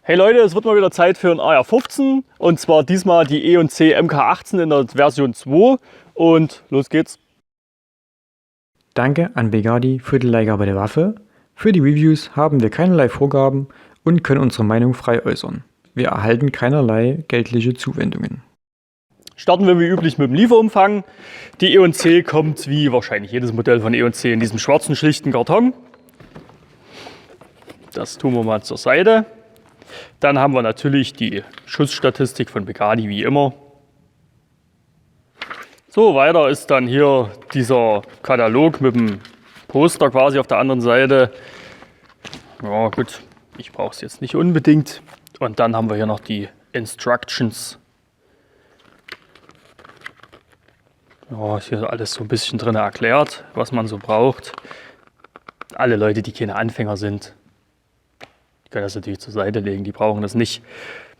Hey Leute, es wird mal wieder Zeit für ein AR-15 und zwar diesmal die E&C MK18 in der Version 2 und los geht's. Danke an Begadi für die Leihgabe der Waffe. Für die Reviews haben wir keinerlei Vorgaben und können unsere Meinung frei äußern. Wir erhalten keinerlei geldliche Zuwendungen. Starten wir wie üblich mit dem Lieferumfang. Die E&C kommt wie wahrscheinlich jedes Modell von E&C in diesem schwarzen schlichten Karton. Das tun wir mal zur Seite. Dann haben wir natürlich die Schussstatistik von Begadi wie immer. So, weiter ist dann hier dieser Katalog mit dem Poster quasi auf der anderen Seite. Ja gut, ich brauche es jetzt nicht unbedingt. Und dann haben wir hier noch die Instructions. Ja, hier ist alles so ein bisschen drin erklärt, was man so braucht. Alle Leute, die keine Anfänger sind, die können das natürlich zur Seite legen, die brauchen das nicht.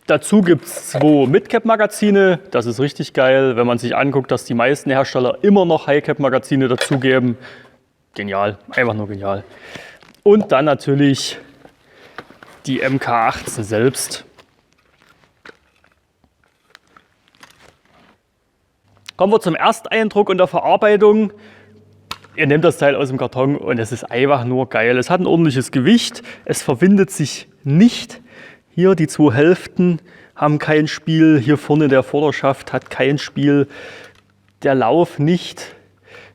Dazu gibt es 2 Mid-Cap-Magazine, das ist richtig geil, wenn man sich anguckt, dass die meisten Hersteller immer noch High-Cap-Magazine dazugeben. Genial, einfach nur genial. Und dann natürlich die MK18 selbst. Kommen wir zum Ersteindruck und der Verarbeitung. Ihr nehmt das Teil aus dem Karton und es ist einfach nur geil. Es hat ein ordentliches Gewicht, es verwindet sich nicht. Hier die 2 Hälften haben kein Spiel, hier vorne der Vorderschaft hat kein Spiel, der Lauf nicht.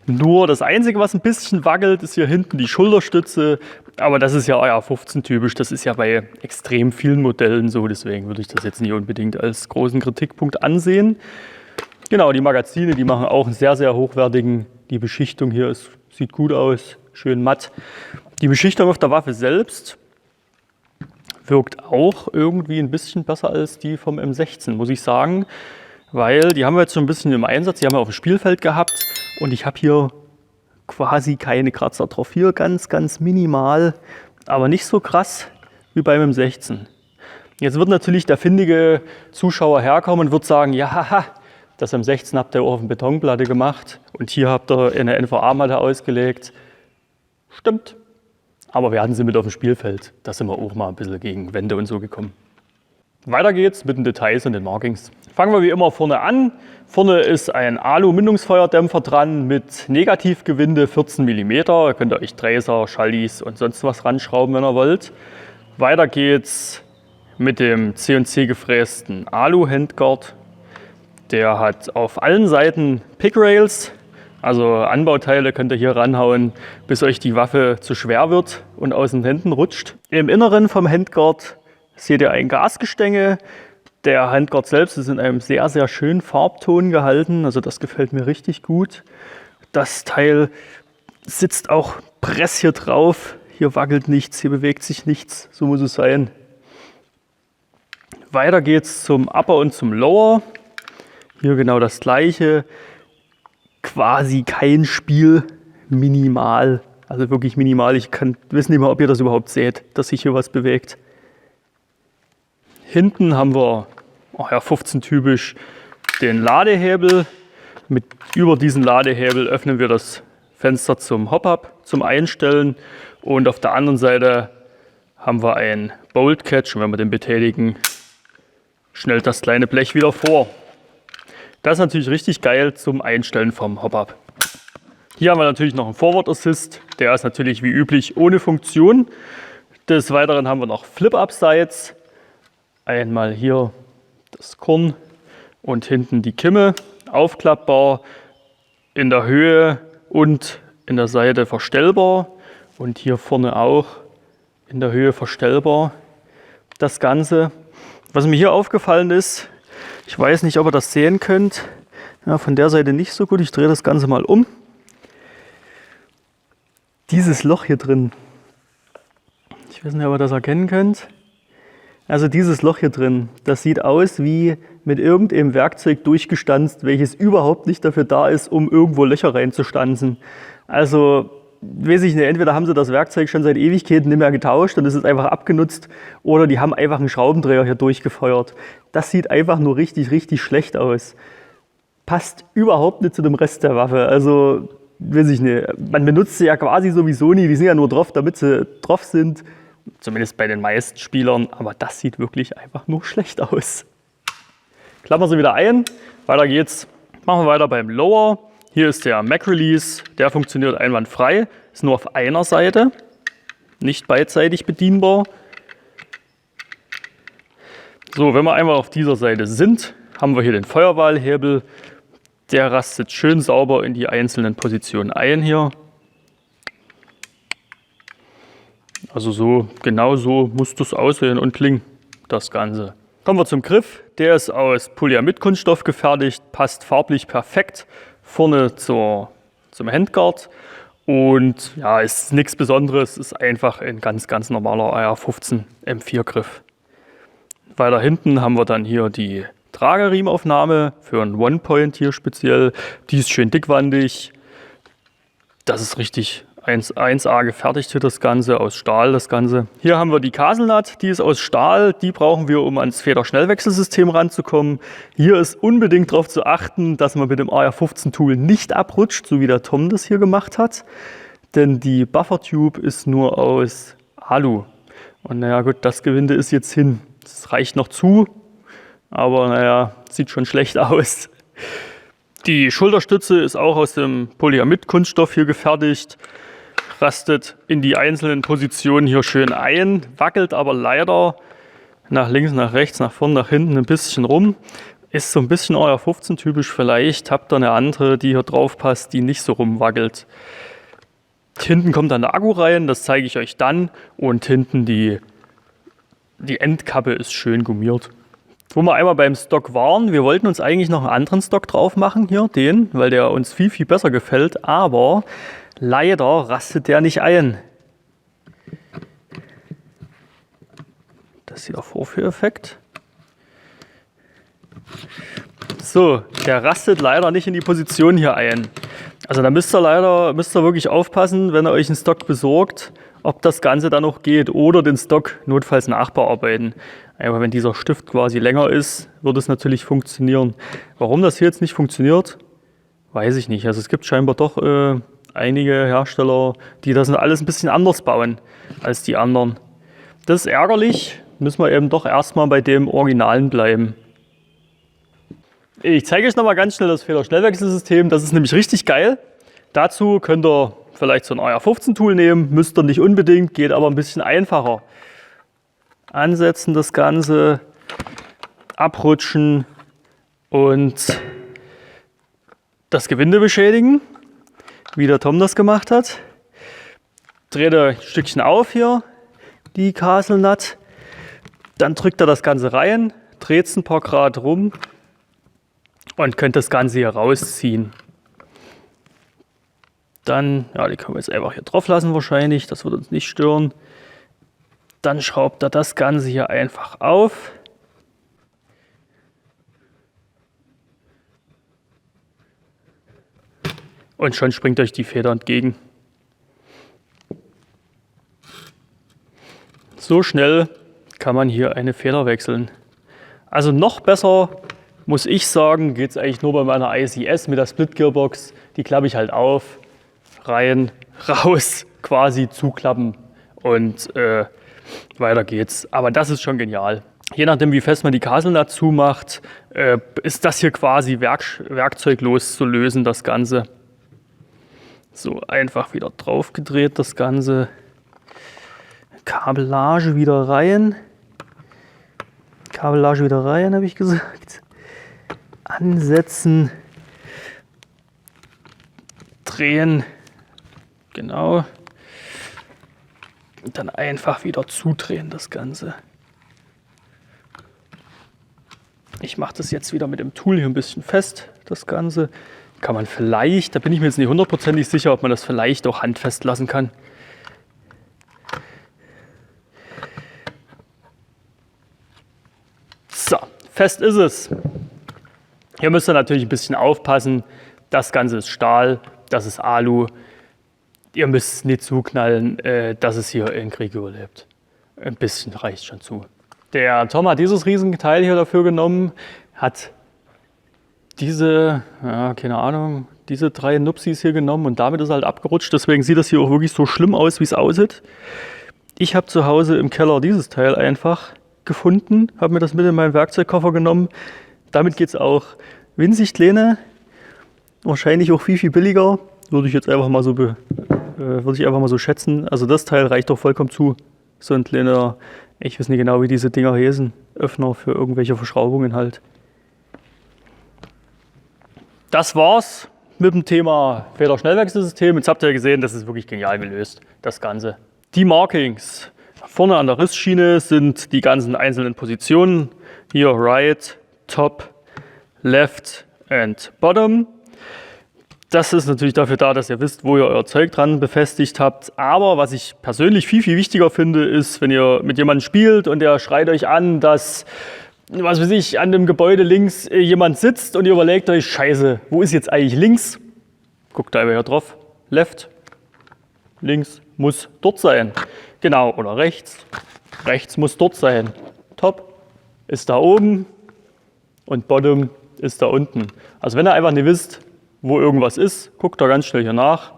Nur das Einzige, was ein bisschen wackelt, ist hier hinten die Schulterstütze. Aber das ist ja AR-15 typisch, das ist ja bei extrem vielen Modellen so. Deswegen würde ich das jetzt nicht unbedingt als großen Kritikpunkt ansehen. Genau, die Magazine, die machen auch einen sehr, sehr hochwertigen. Die Beschichtung hier sieht gut aus, schön matt. Die Beschichtung auf der Waffe selbst wirkt auch irgendwie ein bisschen besser als die vom M16, muss ich sagen. Weil die haben wir jetzt schon ein bisschen im Einsatz, die haben wir auf dem Spielfeld gehabt. Und ich habe hier quasi keine Kratzer drauf. Hier ganz, ganz minimal, aber nicht so krass wie beim M16. Jetzt wird natürlich der findige Zuschauer herkommen und wird sagen, ja, haha, das M16 habt ihr auch auf eine Betonplatte gemacht und hier habt ihr eine NVA-Matte ausgelegt. Stimmt. Aber wir hatten sie mit auf dem Spielfeld. Da sind wir auch mal ein bisschen gegen Wände und so gekommen. Weiter geht's mit den Details und den Markings. Fangen wir wie immer vorne an. Vorne ist ein Alu-Mündungsfeuerdämpfer dran mit Negativgewinde 14 mm. Da könnt ihr euch Dräser, Schallis und sonst was ranschrauben, wenn ihr wollt. Weiter geht's mit dem C&C gefrästen Alu-Handguard. Der hat auf allen Seiten Pick-Rails, also Anbauteile könnt ihr hier ranhauen, bis euch die Waffe zu schwer wird und aus den Händen rutscht. Im Inneren vom Handguard seht ihr ein Gasgestänge. Der Handguard selbst ist in einem sehr, sehr schönen Farbton gehalten, also das gefällt mir richtig gut. Das Teil sitzt auch press hier drauf, hier wackelt nichts, hier bewegt sich nichts, so muss es sein. Weiter geht's zum Upper und zum Lower. Hier genau das gleiche, quasi kein Spiel, minimal, also wirklich minimal. Ich weiß nicht mal, ob ihr das überhaupt seht, dass sich hier was bewegt. Hinten haben wir, AR-15 typisch, den Ladehebel. Über diesen Ladehebel öffnen wir das Fenster zum Hop-Up, zum Einstellen. Und auf der anderen Seite haben wir einen Bolt Catch und wenn wir den betätigen, schnellt das kleine Blech wieder vor. Das ist natürlich richtig geil zum Einstellen vom Hop-Up. Hier haben wir natürlich noch einen Forward Assist. Der ist natürlich wie üblich ohne Funktion. Des Weiteren haben wir noch Flip-Up-Sights. Einmal hier das Korn und hinten die Kimme. Aufklappbar, in der Höhe und in der Seite verstellbar. Und hier vorne auch in der Höhe verstellbar. Das Ganze. Was mir hier aufgefallen ist, ich weiß nicht, ob ihr das sehen könnt. Ja, von der Seite nicht so gut. Ich drehe das Ganze mal um. Dieses Loch hier drin. Ich weiß nicht, ob ihr das erkennen könnt. Also dieses Loch hier drin, das sieht aus wie mit irgendeinem Werkzeug durchgestanzt, welches überhaupt nicht dafür da ist, um irgendwo Löcher reinzustanzen. Also, weiß ich nicht, entweder haben sie das Werkzeug schon seit Ewigkeiten nicht mehr getauscht und es ist einfach abgenutzt, oder die haben einfach einen Schraubendreher hier durchgefeuert. Das sieht einfach nur richtig, richtig schlecht aus. Passt überhaupt nicht zu dem Rest der Waffe. Also, weiß ich nicht, man benutzt sie ja quasi sowieso nie, die sind ja nur drauf, damit sie drauf sind. Zumindest bei den meisten Spielern. Aber das sieht wirklich einfach nur schlecht aus. Klappen wir sie wieder ein. Weiter geht's. Machen wir weiter beim Lower. Hier ist der Mac Release. Der funktioniert einwandfrei. Ist nur auf einer Seite. Nicht beidseitig bedienbar. So, wenn wir einmal auf dieser Seite sind, haben wir hier den Feuerwahlhebel. Der rastet schön sauber in die einzelnen Positionen ein hier. Also so, genau so muss das aussehen und klingen, das Ganze. Kommen wir zum Griff. Der ist aus Polyamid-Kunststoff gefertigt, passt farblich perfekt vorne zum Handguard. Und ja, ist nichts Besonderes, ist einfach ein ganz, ganz normaler AR-15 M4-Griff. Weiter hinten haben wir dann hier die Trageriemenaufnahme für einen One-Point hier speziell. Die ist schön dickwandig. Das ist richtig 1A gefertigt hier, das Ganze, aus Stahl das Ganze. Hier haben wir die Kaselnut, die ist aus Stahl. Die brauchen wir, um ans Federschnellwechselsystem ranzukommen. Hier ist unbedingt darauf zu achten, dass man mit dem AR-15-Tool nicht abrutscht, so wie der Tom das hier gemacht hat. Denn die Buffer-Tube ist nur aus Alu. Und naja gut, das Gewinde ist jetzt hin. Das reicht noch zu, aber naja, sieht schon schlecht aus. Die Schulterstütze ist auch aus dem Polyamid-Kunststoff hier gefertigt. Rastet in die einzelnen Positionen hier schön ein, wackelt aber leider nach links, nach rechts, nach vorn, nach hinten ein bisschen rum. Ist so ein bisschen AR-15 typisch, vielleicht habt ihr eine andere, die hier drauf passt, die nicht so rumwackelt. Hinten kommt dann der Akku rein, das zeige ich euch dann. Und hinten die Endkappe ist schön gummiert. Wo wir einmal beim Stock waren, wir wollten uns eigentlich noch einen anderen Stock drauf machen, hier den, weil der uns viel, viel besser gefällt, aber leider rastet der nicht ein. Das ist hier der Vorführeffekt. So, der rastet leider nicht in die Position hier ein. Also da müsst ihr wirklich aufpassen, wenn ihr euch einen Stock besorgt, ob das Ganze dann noch geht oder den Stock notfalls nachbearbeiten. Aber wenn dieser Stift quasi länger ist, wird es natürlich funktionieren. Warum das hier jetzt nicht funktioniert, weiß ich nicht. Also es gibt scheinbar doch einige Hersteller, die das alles ein bisschen anders bauen als die anderen. Das ist ärgerlich, müssen wir eben doch erstmal bei dem Originalen bleiben. Ich zeige euch nochmal ganz schnell das Federschnellwechselsystem, das ist nämlich richtig geil. Dazu könnt ihr vielleicht so ein AR-15-Tool nehmen, müsst ihr nicht unbedingt, geht aber ein bisschen einfacher. Ansetzen das Ganze, abrutschen und das Gewinde beschädigen, wie der Tom das gemacht hat. Dreht er ein Stückchen auf hier, die Kaselnut, dann drückt er das Ganze rein, dreht es ein paar Grad rum und könnt das Ganze hier rausziehen. Dann, ja, die können wir jetzt einfach hier drauf lassen wahrscheinlich, das wird uns nicht stören. Dann schraubt er das Ganze hier einfach auf. Und schon springt euch die Feder entgegen. So schnell kann man hier eine Feder wechseln. Also noch besser, muss ich sagen, geht es eigentlich nur bei meiner ICS mit der Split Gearbox. Die klappe ich halt auf, rein, raus, quasi zuklappen und weiter geht's. Aber das ist schon genial. Je nachdem, wie fest man die Kaselnut zumacht, ist das hier quasi werkzeuglos zu lösen, das Ganze. So, einfach wieder drauf gedreht, das Ganze. Kabellage wieder rein. Kabellage wieder rein, habe ich gesagt. Ansetzen. Drehen. Genau. Und dann einfach wieder zudrehen, das Ganze. Ich mache das jetzt wieder mit dem Tool hier ein bisschen fest, das Ganze. Kann man vielleicht, da bin ich mir jetzt nicht hundertprozentig sicher, ob man das vielleicht auch handfest lassen kann. So, fest ist es. Hier müsst ihr natürlich ein bisschen aufpassen. Das Ganze ist Stahl, das ist Alu. Ihr müsst es nicht zuknallen, dass es hier in Krieg überlebt. Ein bisschen reicht schon zu. Der Tom hat dieses Riesenteil hier dafür genommen, hat diese, ja, keine Ahnung, diese 3 Nupsis hier genommen und damit ist er halt abgerutscht. Deswegen sieht das hier auch wirklich so schlimm aus, wie es aussieht. Ich habe zu Hause im Keller dieses Teil einfach gefunden, habe mir das mit in meinen Werkzeugkoffer genommen. Damit geht es auch winzig kleine, wahrscheinlich auch viel, viel billiger. Würde ich jetzt einfach mal so schätzen. Also das Teil reicht doch vollkommen zu. So ein kleiner, ich weiß nicht genau, wie diese Dinger heißen, Öffner für irgendwelche Verschraubungen halt. Das war's mit dem Thema Feder-Schnellwechselsystem. Jetzt habt ihr ja gesehen, das ist wirklich genial gelöst, das Ganze. Die Markings. Vorne an der Rissschiene sind die ganzen einzelnen Positionen. Hier Right, Top, Left and Bottom. Das ist natürlich dafür da, dass ihr wisst, wo ihr euer Zeug dran befestigt habt. Aber was ich persönlich viel, viel wichtiger finde, ist, wenn ihr mit jemandem spielt und der schreit euch an, dass, was weiß ich, an dem Gebäude links jemand sitzt und ihr überlegt euch, scheiße, wo ist jetzt eigentlich links? Guckt da einfach hier drauf. Left, links muss dort sein. Genau, oder rechts. Rechts muss dort sein. Top ist da oben und Bottom ist da unten. Also wenn ihr einfach nicht wisst, wo irgendwas ist, guckt da ganz schnell hier nach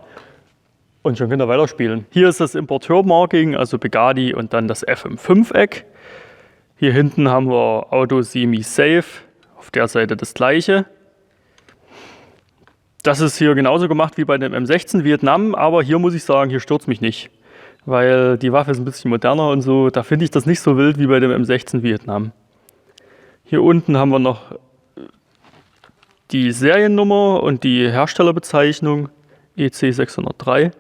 und schon könnt ihr weiterspielen. Hier ist das Importeur-Marking, also Begadi und dann das F im Fünfeck. Hier hinten haben wir Auto Semi Safe, auf der Seite das gleiche. Das ist hier genauso gemacht wie bei dem M16 Vietnam, aber hier muss ich sagen, hier stört es mich nicht. Weil die Waffe ist ein bisschen moderner und so, da finde ich das nicht so wild wie bei dem M16 Vietnam. Hier unten haben wir noch die Seriennummer und die Herstellerbezeichnung EC 603.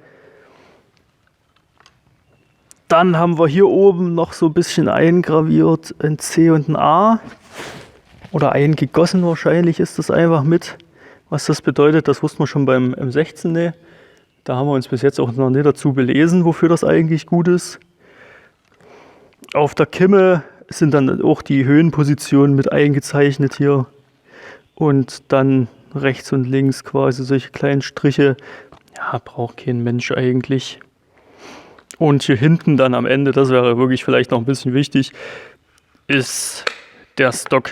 Dann haben wir hier oben noch so ein bisschen eingraviert ein C und ein A. Oder eingegossen wahrscheinlich ist das einfach mit. Was das bedeutet, das wussten wir schon beim M16. Ne? Da haben wir uns bis jetzt auch noch nicht dazu belesen, wofür das eigentlich gut ist. Auf der Kimme sind dann auch die Höhenpositionen mit eingezeichnet hier. Und dann rechts und links quasi solche kleinen Striche. Ja, braucht kein Mensch eigentlich. Und hier hinten dann am Ende, das wäre wirklich vielleicht noch ein bisschen wichtig, ist der Stock,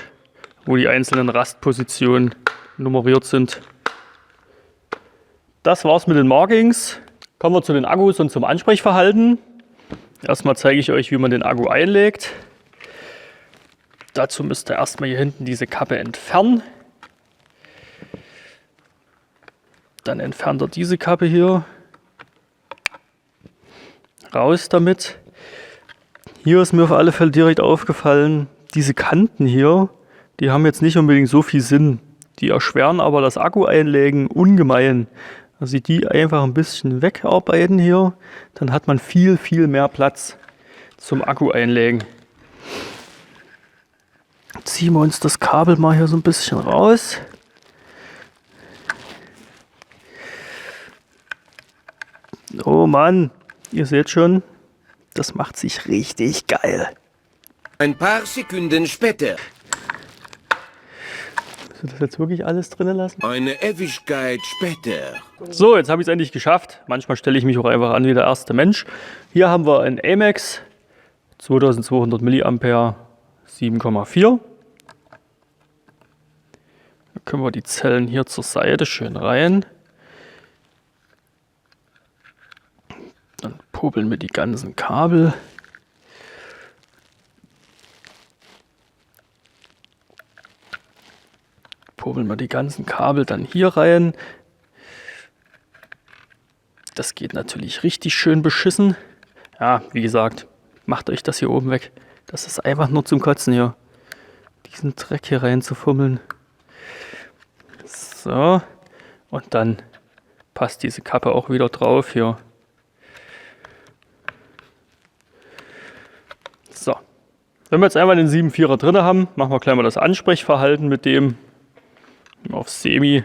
wo die einzelnen Rastpositionen nummeriert sind. Das war's mit den Markings. Kommen wir zu den Akkus und zum Ansprechverhalten. Erstmal zeige ich euch, wie man den Akku einlegt. Dazu müsst ihr erstmal hier hinten diese Kappe entfernen. Dann entfernt ihr diese Kappe hier. Raus damit. Hier ist mir auf alle Fälle direkt aufgefallen, diese Kanten hier, die haben jetzt nicht unbedingt so viel Sinn. Die erschweren aber das Akku-Einlegen ungemein. Also die einfach ein bisschen wegarbeiten hier, dann hat man viel, viel mehr Platz zum Akku einlegen. Ziehen wir uns das Kabel mal hier so ein bisschen raus. Oh Mann, ihr seht schon, das macht sich richtig geil. Ein paar Sekunden später. Willst du das jetzt wirklich alles drinnen lassen? Eine Ewigkeit später. So, jetzt habe ich es endlich geschafft. Manchmal stelle ich mich auch einfach an wie der erste Mensch. Hier haben wir ein AMAX 2200 mA 7,4. Da können wir die Zellen hier zur Seite schön rein. Dann popeln wir die ganzen Kabel. Popeln wir die ganzen Kabel dann hier rein. Das geht natürlich richtig schön beschissen. Ja, wie gesagt, macht euch das hier oben weg. Das ist einfach nur zum Kotzen hier. Diesen Dreck hier rein zu fummeln. So. Und dann passt diese Kappe auch wieder drauf hier. So. Wenn wir jetzt einmal den 7.4er drin haben, machen wir gleich mal das Ansprechverhalten mit dem auf Semi.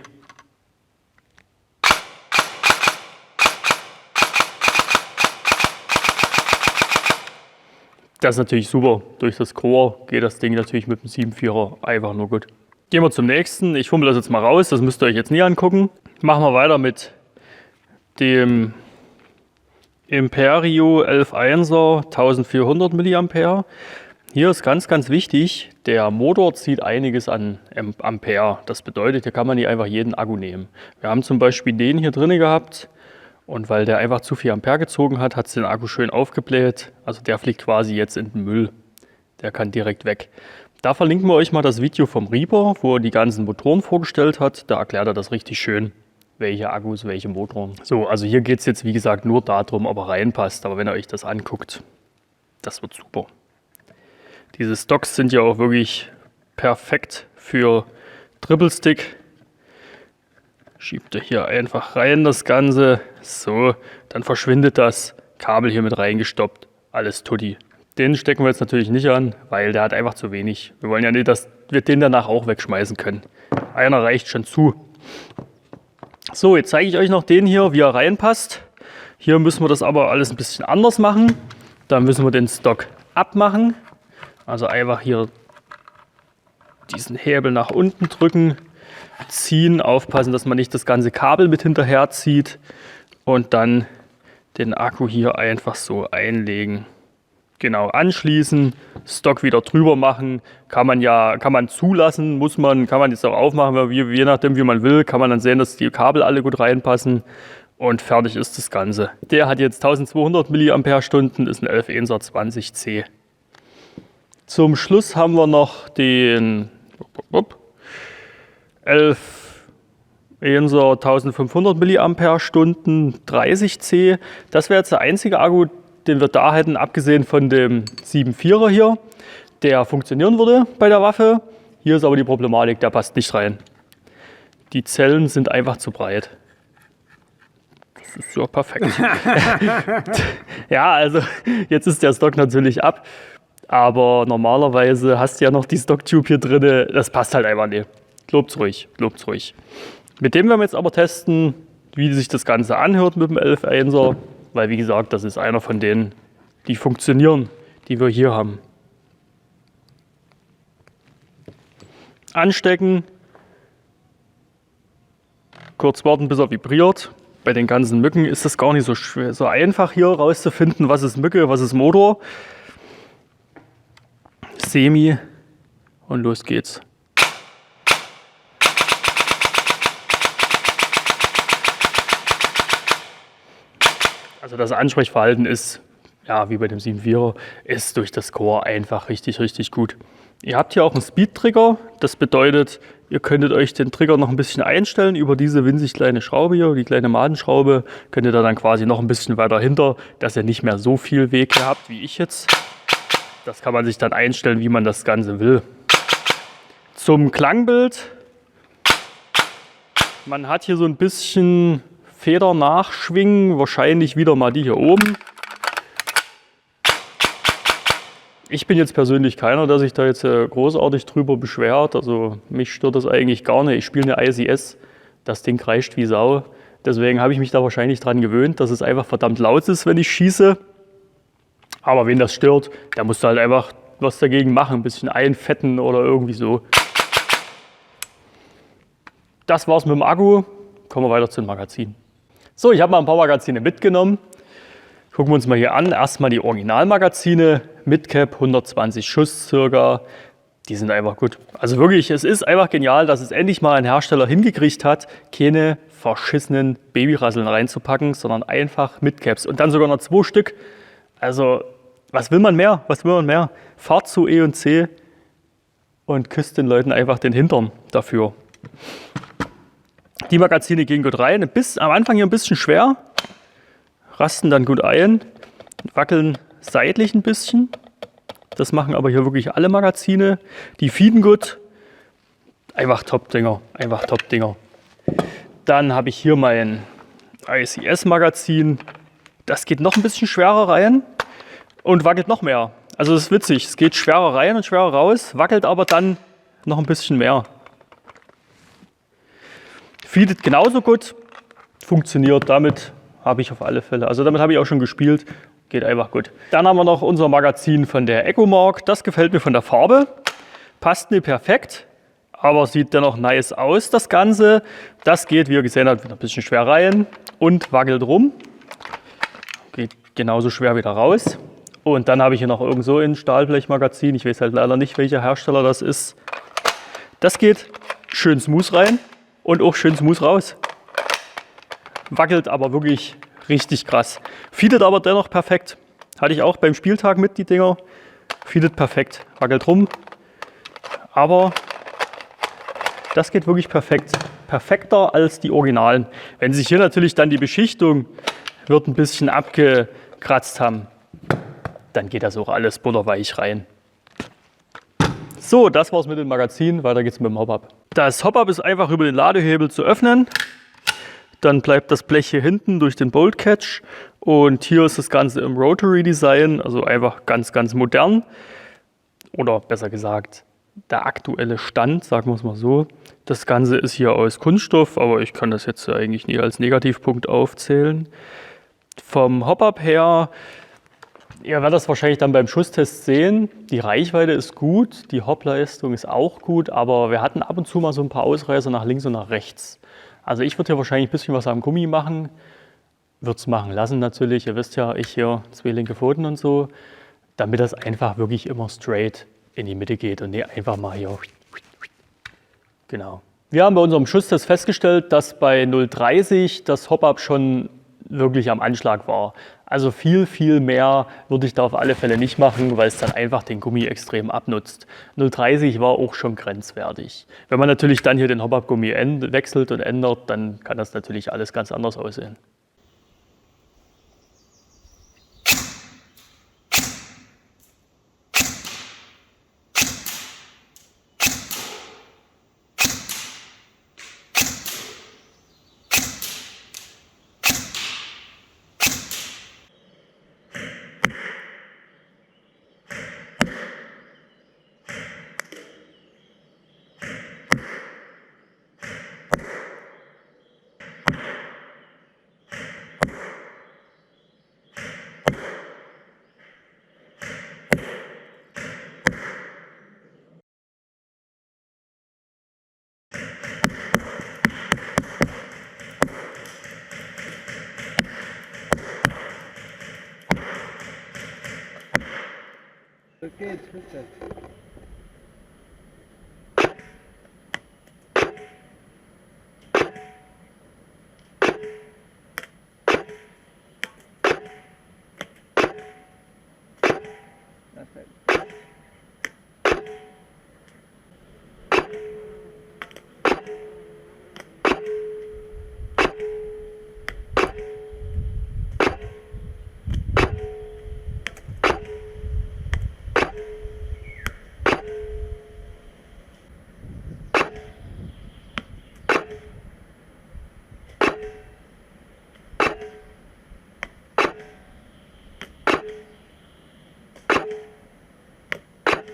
Das ist natürlich super. Durch das Rohr geht das Ding natürlich mit dem 7.4er einfach nur gut. Gehen wir zum nächsten. Ich fummel das jetzt mal raus. Das müsst ihr euch jetzt nie angucken. Machen wir weiter mit dem Imperio 11.1er 1400 mA. Hier ist ganz, ganz wichtig, der Motor zieht einiges an Ampere. Das bedeutet, hier kann man nicht einfach jeden Akku nehmen. Wir haben zum Beispiel den hier drin gehabt Und weil der einfach zu viel Ampere gezogen hat, hat es den Akku schön aufgebläht. Also der fliegt quasi jetzt in den Müll. Der kann direkt weg. Da verlinken wir euch mal das Video vom Reaper, wo er die ganzen Motoren vorgestellt hat. Da erklärt er das richtig schön, welche Akkus, welche Motoren. So, also hier geht es jetzt wie gesagt nur darum, ob er reinpasst. Aber wenn ihr euch das anguckt, das wird super. Diese Stocks sind ja auch wirklich perfekt für Triple Stick. Schiebt ihr hier einfach rein das Ganze. So, dann verschwindet das Kabel hier mit reingestoppt. Alles tutti. Den stecken wir jetzt natürlich nicht an, weil der hat einfach zu wenig. Wir wollen ja nicht, dass wir den danach auch wegschmeißen können. Einer reicht schon zu. So, jetzt zeige ich euch noch den hier, wie er reinpasst. Hier müssen wir das aber alles ein bisschen anders machen. Da müssen wir den Stock abmachen. Also einfach hier diesen Hebel nach unten drücken, ziehen, aufpassen, dass man nicht das ganze Kabel mit hinterher zieht und dann den Akku hier einfach so einlegen. Genau, anschließen, Stock wieder drüber machen, kann man zulassen, kann man jetzt auch aufmachen, je nachdem wie man will, kann man dann sehen, dass die Kabel alle gut reinpassen und fertig ist das Ganze. Der hat jetzt 1200 mAh, ist ein 11-1er 20C. Zum Schluss haben wir noch den 11 1er 1500 mAh 30C. Das wäre jetzt der einzige Akku, den wir da hätten, abgesehen von dem 7.4er hier, der funktionieren würde bei der Waffe. Hier ist aber die Problematik, der passt nicht rein. Die Zellen sind einfach zu breit. Das ist ja perfekt. Ja, also jetzt ist der Stock natürlich ab, aber normalerweise hast du ja noch die Stocktube hier drin. Das passt halt einfach nicht. Lobt's ruhig, lobt's ruhig. Mit dem werden wir jetzt aber testen, wie sich das Ganze anhört mit dem 11.1er. Weil, wie gesagt, das ist einer von denen, die funktionieren, die wir hier haben. Anstecken. Kurz warten, bis er vibriert. Bei den ganzen Mücken ist das gar nicht so schwer, so einfach hier rauszufinden, was ist Mücke, was ist Motor. Semi und los geht's. Also das Ansprechverhalten ist, ja, wie bei dem 7.4er, ist durch das Core einfach richtig, richtig gut. Ihr habt hier auch einen Speed-Trigger. Das bedeutet, ihr könntet euch den Trigger noch ein bisschen einstellen über diese winzig kleine Schraube hier, die kleine Madenschraube. Könnt ihr da dann quasi noch ein bisschen weiter hinter, dass ihr nicht mehr so viel Weg habt wie ich jetzt. Das kann man sich dann einstellen, wie man das Ganze will. Zum Klangbild. Man hat hier so ein bisschen Feder nachschwingen, wahrscheinlich wieder mal die hier oben. Ich bin jetzt persönlich keiner, der sich da jetzt großartig drüber beschwert. Also mich stört das eigentlich gar nicht. Ich spiele eine ICS, das Ding kreischt wie Sau. Deswegen habe ich mich da wahrscheinlich dran gewöhnt, dass es einfach verdammt laut ist, wenn ich schieße. Aber wen das stört, der muss halt einfach was dagegen machen, ein bisschen einfetten oder irgendwie so. Das war's mit dem Akku. Kommen wir weiter zu den Magazinen. So, ich habe mal ein paar Magazine mitgenommen. Gucken wir uns mal hier an. Erstmal die Originalmagazine. Midcap, 120 Schuss circa. Die sind einfach gut. Also wirklich, es ist einfach genial, dass es endlich mal ein Hersteller hingekriegt hat, keine verschissenen Babyrasseln reinzupacken, sondern einfach Midcaps. Und dann sogar noch 2 Stück. Also, was will man mehr? Was will man mehr? Fahrt zu E&C und küsst den Leuten einfach den Hintern dafür. Die Magazine gehen gut rein. Am Anfang hier ein bisschen schwer, rasten dann gut ein, wackeln seitlich ein bisschen. Das machen aber hier wirklich alle Magazine. Die feeden gut. Einfach Top-Dinger, einfach Top-Dinger. Dann habe ich hier mein ICS-Magazin. Das geht noch ein bisschen schwerer rein und wackelt noch mehr. Also das ist witzig, es geht schwerer rein und schwerer raus, wackelt aber dann noch ein bisschen mehr. Feedet genauso gut, funktioniert, damit habe ich auf alle Fälle. Also damit habe ich auch schon gespielt, geht einfach gut. Dann haben wir noch unser Magazin von der Ecomark. Das gefällt mir von der Farbe, passt nicht perfekt, aber sieht dennoch nice aus, das Ganze. Das geht, wie ihr gesehen habt, wieder ein bisschen schwer rein und wackelt rum. Geht genauso schwer wieder raus. Und dann habe ich hier noch irgend so ein Stahlblechmagazin. Ich weiß halt leider nicht, welcher Hersteller das ist. Das geht schön smooth rein und auch schön smooth raus. Wackelt aber wirklich Richtig krass. Feedet aber dennoch perfekt. Hatte ich auch beim Spieltag mit, die Dinger. Feedet perfekt. Wackelt rum. Aber das geht wirklich perfekt. Perfekter als die Originalen. Wenn sich hier natürlich dann die Beschichtung wird ein bisschen abgekratzt haben, dann geht das auch alles butterweich rein. So, das war's mit dem Magazin. Weiter geht's mit dem Hop-Up. Das Hop-Up ist einfach über den Ladehebel zu öffnen. Dann bleibt das Blech hier hinten durch den Bolt Catch. Und hier ist das Ganze im Rotary Design, also einfach ganz, ganz modern. Oder besser gesagt, der aktuelle Stand, sagen wir es mal so. Das Ganze ist hier aus Kunststoff, aber ich kann das jetzt eigentlich nie als Negativpunkt aufzählen. Vom Hop-Up her, ihr werdet das wahrscheinlich dann beim Schusstest sehen. Die Reichweite ist gut, die Hop-Leistung ist auch gut, aber wir hatten ab und zu mal so ein paar Ausreißer nach links und nach rechts. Also ich würde hier wahrscheinlich ein bisschen was am Gummi machen. Würde es machen lassen natürlich. Ihr wisst ja, ich hier 2 linke Pfoten und so, damit das einfach wirklich immer straight in die Mitte geht und nicht einfach mal hier. Genau. Wir haben bei unserem Schusstest festgestellt, dass bei 0,30 das Hop-Up schon wirklich am Anschlag war. Also viel, viel mehr würde ich da auf alle Fälle nicht machen, weil es dann einfach den Gummi extrem abnutzt. 0,30 war auch schon grenzwertig. Wenn man natürlich dann hier den Hop-Up-Gummi wechselt und ändert, dann kann das natürlich alles ganz anders aussehen. geht's, bitte. Perfekt.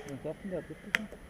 Was sagt denn der Bitte?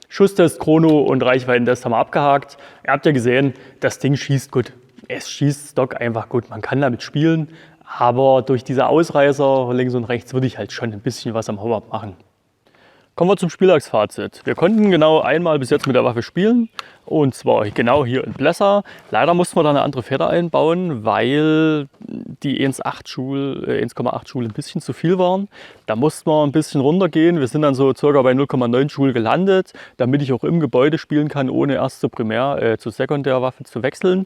Schusstest, Chrono und Reichweitentest haben wir abgehakt. Ihr habt ja gesehen, das Ding schießt gut. Es schießt Stock einfach gut. Man kann damit spielen, aber durch diese Ausreißer links und rechts würde ich halt schon ein bisschen was am Hop-Up machen. Kommen wir zum Spieltagsfazit. Wir konnten genau einmal bis jetzt mit der Waffe spielen und zwar genau hier in Blässer. Leider mussten wir da eine andere Feder einbauen, weil die 1,8 Joule ein bisschen zu viel waren. Da mussten wir ein bisschen runtergehen. Wir sind dann so circa bei 0,9 Joule gelandet, damit ich auch im Gebäude spielen kann, ohne erst zur zur Sekundärwaffe zu wechseln.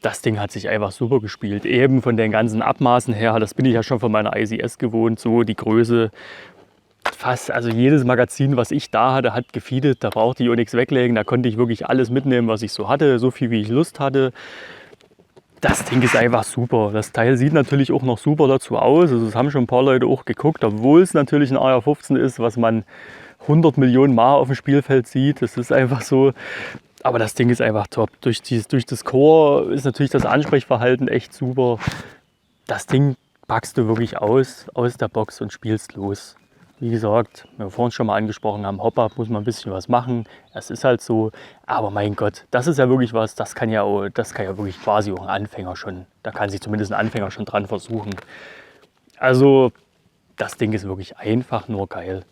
Das Ding hat sich einfach super gespielt. Eben von den ganzen Abmaßen her, das bin ich ja schon von meiner ICS gewohnt, so die Größe fast, also jedes Magazin, was ich da hatte, hat gefeedet. Da brauchte ich auch nichts weglegen. Da konnte ich wirklich alles mitnehmen, was ich so hatte, so viel wie ich Lust hatte. Das Ding ist einfach super. Das Teil sieht natürlich auch noch super dazu aus. Also es haben schon ein paar Leute auch geguckt, obwohl es natürlich ein AR-15 ist, was man 100 Millionen Mal auf dem Spielfeld sieht. Das ist einfach so. Aber das Ding ist einfach top. Durch das Core ist natürlich das Ansprechverhalten echt super. Das Ding packst du wirklich aus der Box und spielst los. Wie gesagt, wie wir vorhin schon mal angesprochen haben, Hop-Up muss man ein bisschen was machen. Es ist halt so. Aber mein Gott, das ist ja wirklich was, das kann ja wirklich quasi auch ein Anfänger schon. Da kann sich zumindest ein Anfänger schon dran versuchen. Also, das Ding ist wirklich einfach nur geil.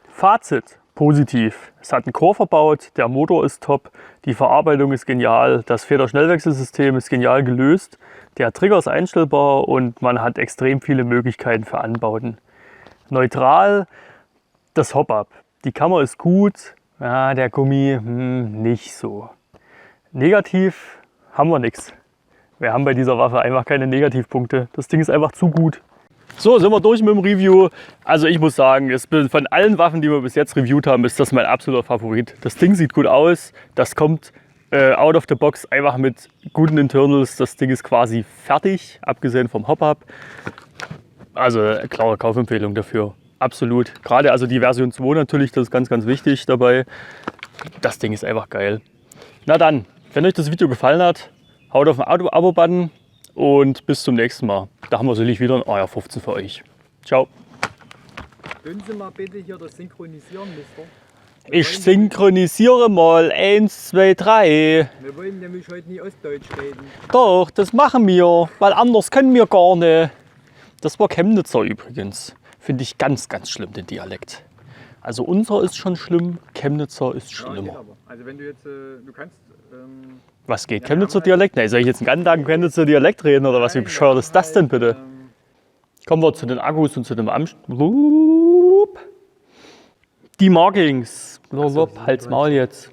Fazit, positiv. Es hat einen Core verbaut, der Motor ist top, die Verarbeitung ist genial, das Federschnellwechselsystem ist genial gelöst, der Trigger ist einstellbar und man hat extrem viele Möglichkeiten für Anbauten. Neutral, das Hop-Up. Die Kamera ist gut, ja, der Gummi nicht so. Negativ haben wir nichts. Wir haben bei dieser Waffe einfach keine Negativpunkte. Das Ding ist einfach zu gut. So, sind wir durch mit dem Review. Also ich muss sagen, von allen Waffen, die wir bis jetzt reviewt haben, ist das mein absoluter Favorit. Das Ding sieht gut aus. Das kommt out of the box einfach mit guten Internals. Das Ding ist quasi fertig, abgesehen vom Hop-Up. Also klare Kaufempfehlung dafür. Absolut. Gerade also die Version 2 natürlich, das ist ganz, ganz wichtig dabei. Das Ding ist einfach geil. Na dann, wenn euch das Video gefallen hat, haut auf den Abo-Button und bis zum nächsten Mal. Da haben wir sicherlich wieder ein AR-15 für euch. Ciao. Können Sie mal bitte hier das synchronisieren, Mister? Ich synchronisiere mal 1, 2, 3. Wir wollen nämlich heute nie Ostdeutsch reden. Doch, das machen wir, weil anders können wir gar nicht. Das war Chemnitzer übrigens. Finde ich ganz, ganz schlimm, den Dialekt. Also unser ist schon schlimm, Chemnitzer ist Ja, geht schlimmer. aber. Also wenn du jetzt, du kannst... Was geht, Chemnitzer Dialekt? Nee, soll ich jetzt einen ganzen Tag Chemnitzer Dialekt reden oder was? Wie bescheuert ist das denn bitte? Kommen wir zu den Akkus und zu dem Die Markings. Halt's Maul jetzt.